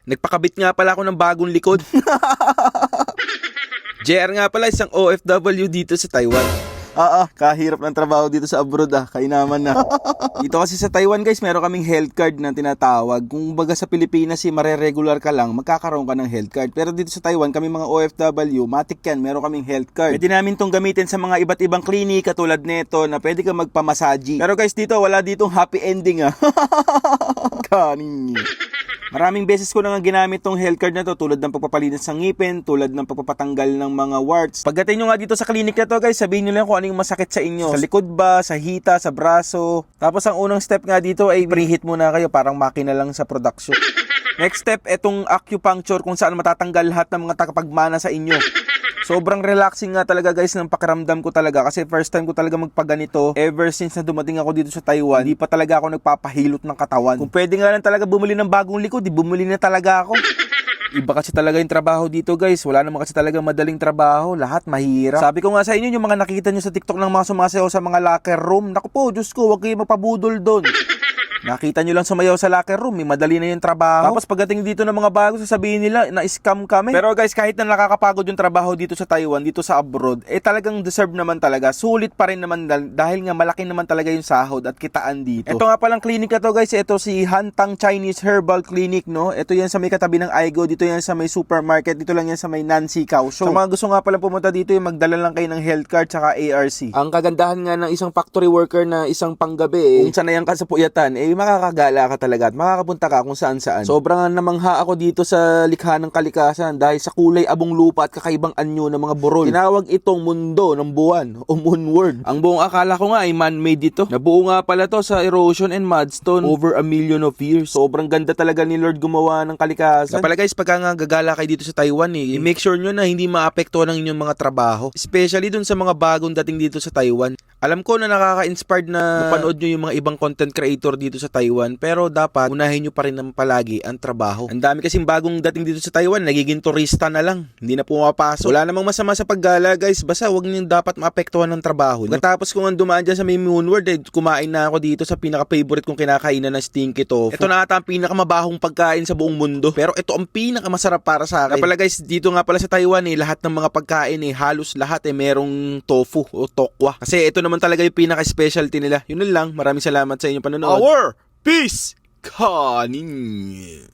Nagpakabit nga pala ako ng bagong likod. JR nga pala, isang OFW dito sa Taiwan. Kahirap ng trabaho dito sa abroad kainaman na. Dito kasi sa Taiwan guys, meron kaming health card na tinatawag. Kung baga sa Pilipinas mareregular ka lang, magkakaroon ka ng health card. Pero dito sa Taiwan, kami mga OFW, matik yan, meron kaming health card. Pwede namin tong gamitin sa mga iba't ibang klinik katulad nito na pwede ka magpamasaji. Pero guys, dito wala ditong happy ending Kanin. Maraming beses ko na nga ginamit tong health card na to tulad ng pagpapalinis ng ngipin, tulad ng pagpapatanggal ng mga warts. Pagdating nyo nga dito sa clinic na to guys, sabihin nyo lang kung ano yung masakit sa inyo. Sa likod ba, sa hita, sa braso. Tapos ang unang step nga dito ay preheat muna kayo, parang makina lang sa production. Next step, etong acupuncture kung saan matatanggal lahat ng mga takapagmana sa inyo. Sobrang relaxing nga talaga guys ng pakiramdam ko talaga kasi first time ko talaga magpaganito ever since na dumating ako dito sa Taiwan. Hindi pa talaga ako nagpapahilot ng katawan. Kung pwede nga lang talaga bumili ng bagong likod, bumili na talaga ako. Iba kasi talaga yung trabaho dito guys. Wala naman kasi talaga madaling trabaho. Lahat mahirap. Sabi ko nga sa inyo, yung mga nakita nyo sa TikTok ng mga sumasayaw sa mga locker room. Naku po, Diyos ko, huwag kayo mapabudol doon. Nakita nyo lang sumayaw sa locker room, madali na yung trabaho. Tapos pagdating dito ng mga bago, sasabihin nila na scam kami. Pero guys, kahit na nakakapagod yung trabaho dito sa Taiwan, dito sa abroad, talagang deserve naman talaga. Sulit pa rin naman dahil nga malaki naman talaga yung sahod at kitaan dito. Ito nga palang clinic na to guys, ito si Hantang Chinese Herbal Clinic, no? Ito yan sa may katabi ng Aigo, dito yan sa may supermarket, dito lang yan sa may Nancy Cow. So mga gusto nga palang pumunta dito, yung magdala lang kayo ng health card saka ARC. Ang kagandahan nga ng isang factory worker na isang panggabi, kung sanayan ka sa puyatan, makakagala ka talaga at makakapunta ka kung saan saan. Sobrang namangha ako dito sa likha ng kalikasan dahil sa kulay abong lupa at kakaibang anyo ng mga burol. Tinawag itong mundo ng buwan o moon world. Ang buong akala ko nga ay man-made ito. Nabuo nga pala to sa erosion and mudstone over 1 million of years. Sobrang ganda talaga ni Lord gumawa ng kalikasan. Kapala guys, pagka nga gagala kayo dito sa Taiwan make sure nyo na hindi maapektuhan ng inyong mga trabaho. Especially dun sa mga bagong dating dito sa Taiwan. Alam ko na nakaka-inspired na mapanood nyo yung mga ibang content creator dito sa Taiwan, pero dapat unahin nyo pa rin ng palagi ang trabaho. Ang dami kasing bagong dating dito sa Taiwan, nagiging turista na lang, hindi na pumapasok. Wala namang masama sa paggala guys, basta huwag nyo dapat maapektuhan ng trabaho. Pagkatapos ko nga dumaan dyan sa may Moonworld, kumain na ako dito sa pinaka-favorite kong kinakainan na stinky tofu. Ito na ata ang pinakamabahong pagkain sa buong mundo, pero ito ang pinakamasarap para sa akin. Kaya pala guys, dito nga pala sa Taiwan lahat ng mga pagkain halos lahat merong tofu o tokwa. Kasi ito naman talaga yung pinaka-specialty nila. Yun lang, maraming salamat sa inyong panonood. Peace! Kanin!